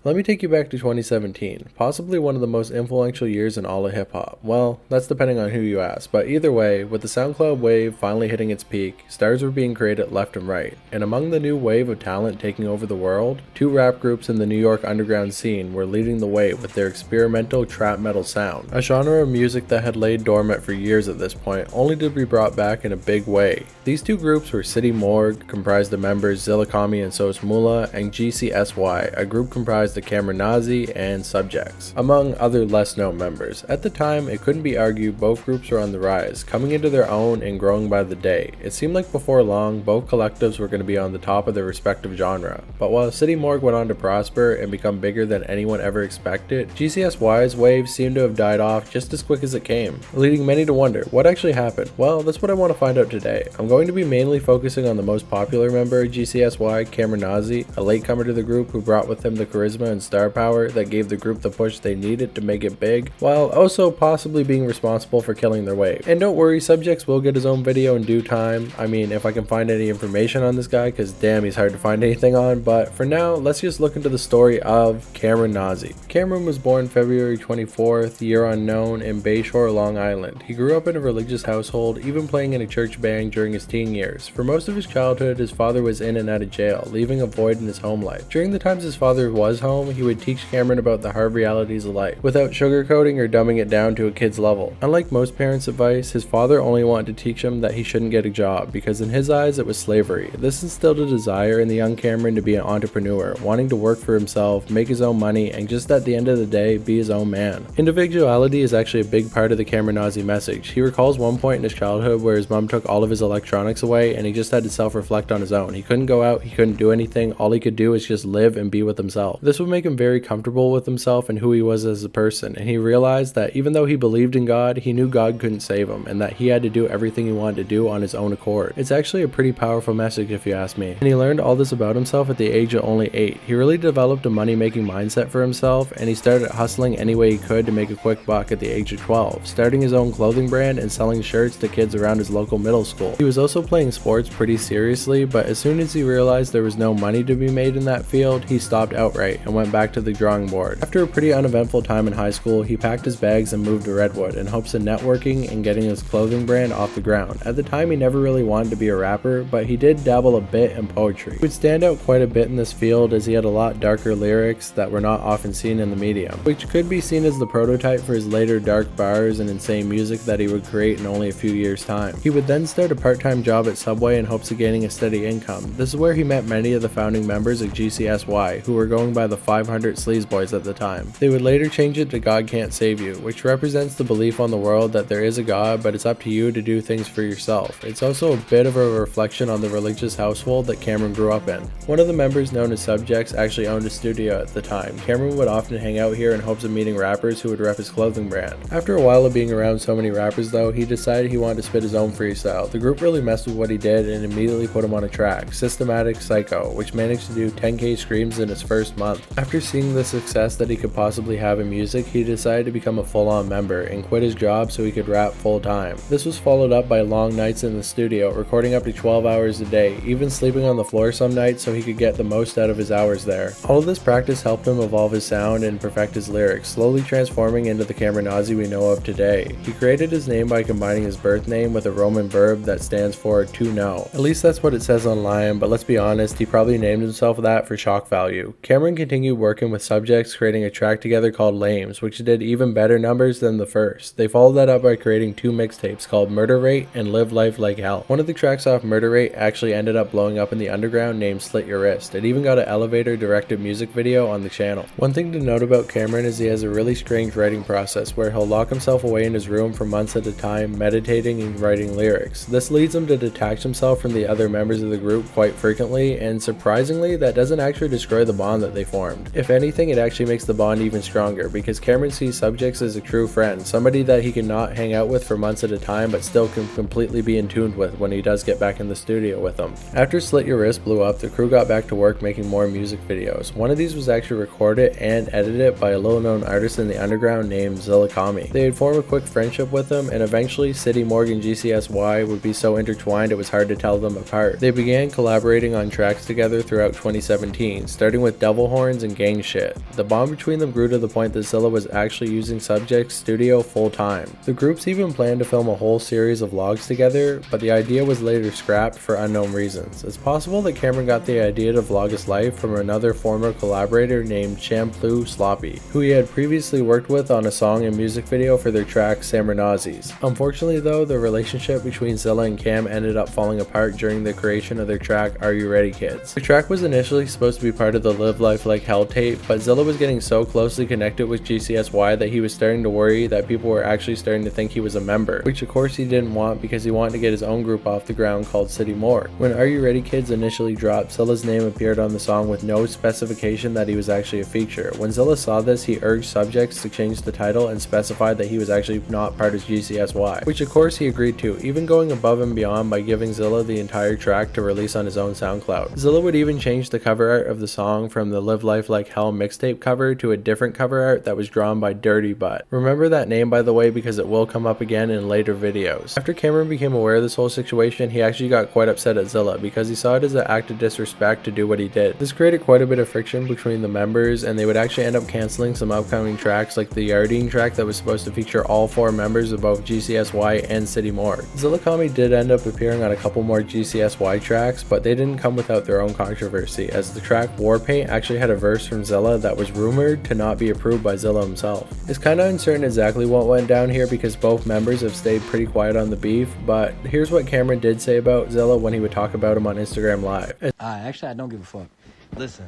Let me take you back to 2017, possibly one of the most influential years in all of hip-hop. Well, that's depending on who you ask, but either way, with the SoundCloud wave finally hitting its peak, stars were being created left and right, and among the new wave of talent taking over the world, two rap groups in the New York underground scene were leading the way with their experimental trap metal sound, a genre of music that had laid dormant for years at this point, only to be brought back in a big way. These two groups were City Morgue, comprised of members Zillakami and Sos Mula, and GCSY, a group comprised of Cameron Nazi and Subjects, among other less known members. At the time, it couldn't be argued both groups were on the rise, coming into their own and growing by the day. It seemed like before long, both collectives were going to be on the top of their respective genre. But while City Morgue went on to prosper and become bigger than anyone ever expected, GCSY's wave seemed to have died off just as quick as it came, leading many to wonder, what actually happened? Well, that's what I want to find out today. I'm going to be mainly focusing on the most popular member of GCSY, Cameron Nazi, a latecomer to the group who brought with him the charisma and star power that gave the group the push they needed to make it big, while also possibly being responsible for killing their wave. And don't worry, Subjects will get his own video in due time. I mean, if I can find any information on this guy, because damn, he's hard to find anything on, but for now, let's just look into the story of Cameron Nazi. Cameron was born February 24th, year unknown, in Bayshore, Long Island. He grew up in a religious household, even playing in a church band during his teen years. For most of his childhood, his father was in and out of jail, leaving a void in his home life. During the times his father was home, he would teach Cameron about the hard realities of life, without sugarcoating or dumbing it down to a kid's level. Unlike most parents' advice, his father only wanted to teach him that he shouldn't get a job, because in his eyes it was slavery. This instilled a desire in the young Cameron to be an entrepreneur, wanting to work for himself, make his own money, and just at the end of the day, be his own man. Individuality is actually a big part of the Cameron Nazi message. He recalls one point in his childhood where his mom took all of his electronics away and he just had to self-reflect on his own. He couldn't go out, he couldn't do anything, all he could do is just live and be with himself. This would make him very comfortable with himself and who he was as a person, and he realized that even though he believed in God, he knew God couldn't save him, and that he had to do everything he wanted to do on his own accord. It's actually a pretty powerful message if you ask me. And he learned all this about himself at the age of only 8. He really developed a money-making mindset for himself, and he started hustling any way he could to make a quick buck at the age of 12, starting his own clothing brand and selling shirts to kids around his local middle school. He was also playing sports pretty seriously, but as soon as he realized there was no money to be made in that field, he stopped outright and went back to the drawing board. After a pretty uneventful time in high school, he packed his bags and moved to Redwood in hopes of networking and getting his clothing brand off the ground. At the time, he never really wanted to be a rapper, but he did dabble a bit in poetry. He would stand out quite a bit in this field as he had a lot darker lyrics that were not often seen in the medium, which could be seen as the prototype for his later dark bars and insane music that he would create in only a few years' time. He would then start a part-time job at Subway in hopes of gaining a steady income. This is where he met many of the founding members of GCSY, who were going by the 500 Sleaze Boys at the time. They would later change it to God Can't Save You, which represents the belief on the world that there is a God, but it's up to you to do things for yourself. It's also a bit of a reflection on the religious household that Cameron grew up in. One of the members, known as Subjects, actually owned a studio at the time. Cameron would often hang out here in hopes of meeting rappers who would rep his clothing brand. After a while of being around so many rappers though, he decided he wanted to spit his own freestyle. The group really messed with what he did and immediately put him on a track, Systematic Psycho, which managed to do 10k streams in its first month. After seeing the success that he could possibly have in music, he decided to become a full-on member and quit his job so he could rap full-time. This was followed up by long nights in the studio, recording up to 12 hours a day, even sleeping on the floor some nights so he could get the most out of his hours there. All of this practice helped him evolve his sound and perfect his lyrics, slowly transforming into the Cameron Nazi we know of today. He created his name by combining his birth name with a Roman verb that stands for to know. At least that's what it says online, but let's be honest, he probably named himself that for shock value. Cameron continued working with Subjects, creating a track together called Lames, which did even better numbers than the first. They followed that up by creating two mixtapes called Murder Rate and Live Life Like Hell. One of the tracks off Murder Rate actually ended up blowing up in the underground, named Slit Your Wrist. It even got an elevator directed music video on the channel. One thing to note about Cameron is he has a really strange writing process where he'll lock himself away in his room for months at a time, meditating and writing lyrics. This leads him to detach himself from the other members of the group quite frequently, and surprisingly, that doesn't actually destroy the bond that they formed. If anything, it actually makes the bond even stronger, because Cameron sees Subjects as a true friend, somebody that he can not hang out with for months at a time, but still can completely be in tune with when he does get back in the studio with them. After Slit Your Wrist blew up, the crew got back to work making more music videos. One of these was actually recorded and edited by a little-known artist in the underground named Zillakami. They had formed a quick friendship with him, and eventually City Morgue and GCSY would be so intertwined it was hard to tell them apart. They began collaborating on tracks together throughout 2017, starting with Devil Horns girlfriends and gang shit. The bond between them grew to the point that Zilla was actually using Subject's studio full time. The groups even planned to film a whole series of vlogs together, but the idea was later scrapped for unknown reasons. It's possible that Cameron got the idea to vlog his life from another former collaborator named Shampoo Sloppy, who he had previously worked with on a song and music video for their track Samernazis. Unfortunately though, the relationship between Zilla and Cam ended up falling apart during the creation of their track Are You Ready Kids. The track was initially supposed to be part of the Live Life Like Hell tape, but Zilla was getting so closely connected with GCSY that he was starting to worry that people were actually starting to think he was a member, which of course he didn't want because he wanted to get his own group off the ground called City Morgue. When Are You Ready Kids initially dropped, Zilla's name appeared on the song with no specification that he was actually a feature. When Zilla saw this, he urged Subjects to change the title and specified that he was actually not part of GCSY, which of course he agreed to, even going above and beyond by giving Zilla the entire track to release on his own SoundCloud. Zilla would even change the cover art of the song from the Live Life Like Hell mixtape cover to a different cover art that was drawn by Dirty Butt. Remember that name by the way, because it will come up again in later videos. After Cameron became aware of this whole situation, he actually got quite upset at Zilla because he saw it as an act of disrespect to do what he did. This created quite a bit of friction between the members, and they would actually end up cancelling some upcoming tracks like the Yardine track that was supposed to feature all 4 members of both GCSY and City Morgue. Zilla Kami did end up appearing on a couple more GCSY tracks, but they didn't come without their own controversy, as the track Warpaint actually had a verse from Zilla that was rumored to not be approved by Zilla himself. It's kinda uncertain exactly what went down here because both members have stayed pretty quiet on the beef, but here's what Cameron did say about Zilla when he would talk about him on Instagram Live. Actually, I don't give a fuck. Listen,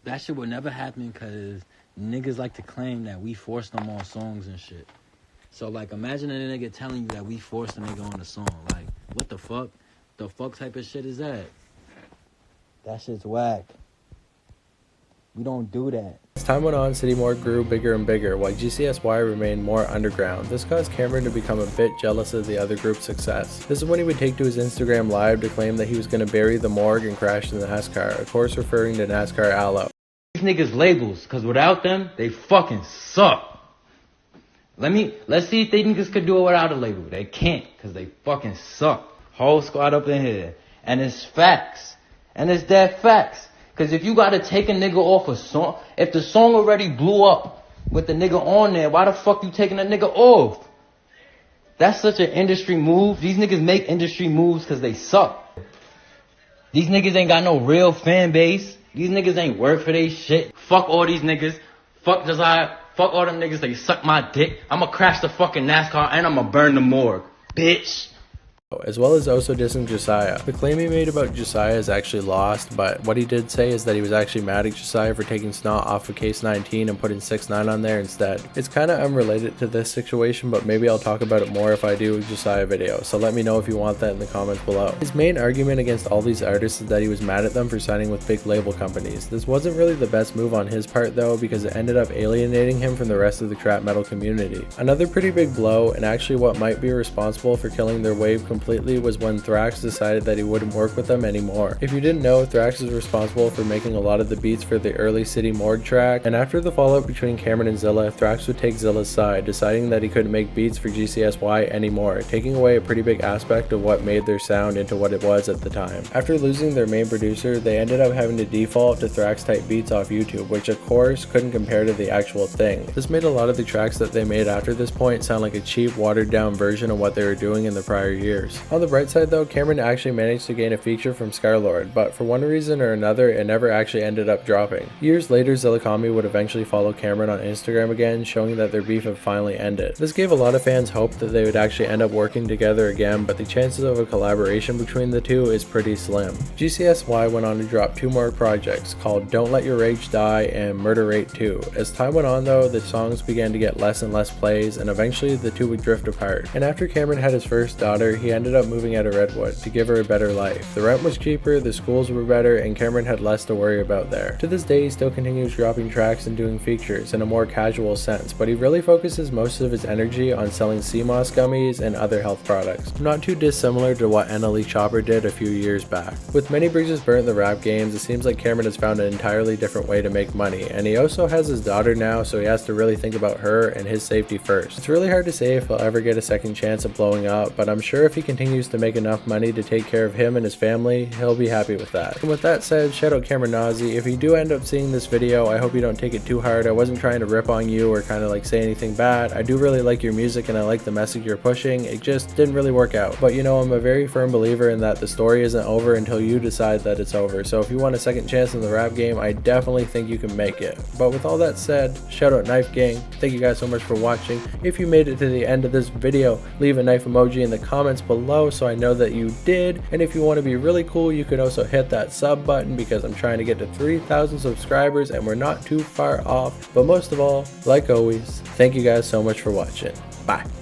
that shit would never happen because niggas like to claim that we forced them on songs and shit. So, like, imagine a nigga telling you that we forced a nigga on a song. Like, what the fuck? The fuck type of shit is that? That shit's whack. We don't do that. As time went on, City Morgue grew bigger and bigger, while GCSY remained more underground. This caused Cameron to become a bit jealous of the other group's success. This is when he would take to his Instagram Live to claim that he was going to bury the morgue and crash in the NASCAR, of course referring to NASCAR Aloe. These niggas labels, cause without them, they fucking suck. Let's see if they niggas could do it without a label. They can't, cause they fucking suck. Whole squad up in here. And it's facts. And it's dead facts. Cause if you gotta take a nigga off a song, if the song already blew up with the nigga on there, why the fuck you taking a nigga off? That's such an industry move. These niggas make industry moves cause they suck. These niggas ain't got no real fan base. These niggas ain't work for they shit. Fuck all these niggas. Fuck Josiah. Fuck all them niggas. They suck my dick. I'ma crash the fucking NASCAR and I'ma burn the morgue. Bitch. As well as also dissing Josiah. The claim he made about Josiah is actually lost, but what he did say is that he was actually mad at Josiah for taking Snot off of case 19 and putting 6ix9ine on there instead. It's kinda unrelated to this situation, but maybe I'll talk about it more if I do a Josiah video, so let me know if you want that in the comments below. His main argument against all these artists is that he was mad at them for signing with big label companies. This wasn't really the best move on his part though, because it ended up alienating him from the rest of the trap metal community. Another pretty big blow, and actually what might be responsible for killing their wave completely, was when Thrax decided that he wouldn't work with them anymore. If you didn't know, Thrax is responsible for making a lot of the beats for the early City Morgue track, and after the fallout between Cameron and Zilla, Thrax would take Zilla's side, deciding that he couldn't make beats for GCSY anymore, taking away a pretty big aspect of what made their sound into what it was at the time. After losing their main producer, they ended up having to default to Thrax type beats off YouTube, which of course couldn't compare to the actual thing. This made a lot of the tracks that they made after this point sound like a cheap, watered down version of what they were doing in the prior years. On the bright side though, Cameron actually managed to gain a feature from Scarlord, but for one reason or another it never actually ended up dropping. Years later, Zilla Kami would eventually follow Cameron on Instagram again, showing that their beef had finally ended. This gave a lot of fans hope that they would actually end up working together again, but the chances of a collaboration between the two is pretty slim. GCSY went on to drop 2 more projects called Don't Let Your Rage Die and Murder Rate 2. As time went on though, the songs began to get less and less plays, and eventually the two would drift apart. And after Cameron had his first daughter, he ended up moving out of Redwood to give her a better life. The rent was cheaper, the schools were better, and Cameron had less to worry about there. To this day, he still continues dropping tracks and doing features in a more casual sense, but he really focuses most of his energy on selling CMOS gummies and other health products, not too dissimilar to what NLE Chopper did a few years back. With many bridges burnt in the rap games, it seems like Cameron has found an entirely different way to make money, and he also has his daughter now, so he has to really think about her and his safety first. It's really hard to say if he'll ever get a second chance at blowing up, but I'm sure if he continues to make enough money to take care of him and his family, he'll be happy with that. And with that said, shout out Cameron Nazi. If you do end up seeing this video, I hope you don't take it too hard. I wasn't trying to rip on you or kind of like say anything bad. I do really like your music and I like the message you're pushing. It just didn't really work out. But you know, I'm a very firm believer in that the story isn't over until you decide that it's over. So if you want a second chance in the rap game, I definitely think you can make it. But with all that said, shout out Knife Gang. Thank you guys so much for watching. If you made it to the end of this video, leave a knife emoji in the comments below so I know that you did. And if you want to be really cool, you can also hit that sub button because I'm trying to get to 3,000 subscribers and we're not too far off. But most of all, like always, thank you guys so much for watching. Bye.